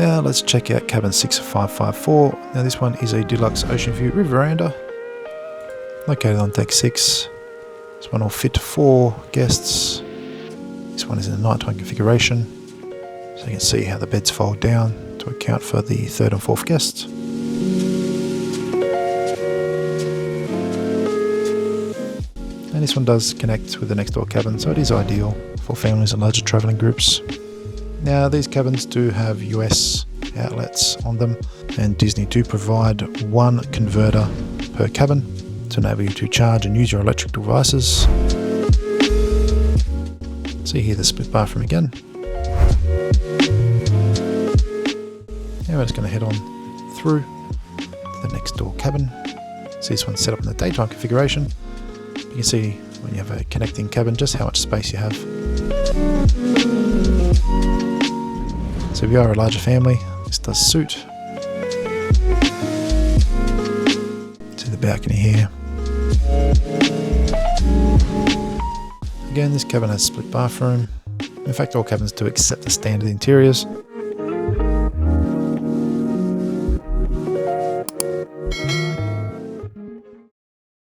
Now let's check out cabin 6554. Now this one is a Deluxe Oceanview with veranda, located on deck 6. This one will fit 4 guests. This one is in a nighttime configuration, so you can see how the beds fold down to account for the 3rd and 4th guests. And this one does connect with the next door cabin, so it is ideal for families and larger travelling groups. Now these cabins do have US outlets on them, and Disney do provide 1 converter per cabin to enable you to charge and use your electric devices. So you hear the split bathroom again. Now we're just going to head on through to the next door cabin. So this one's set up in the daytime configuration. You can see when you have a connecting cabin just how much space you have. So if you are a larger family, this does suit. See the balcony here. Again, this cabin has a split bathroom. In fact, all cabins do accept the standard interiors.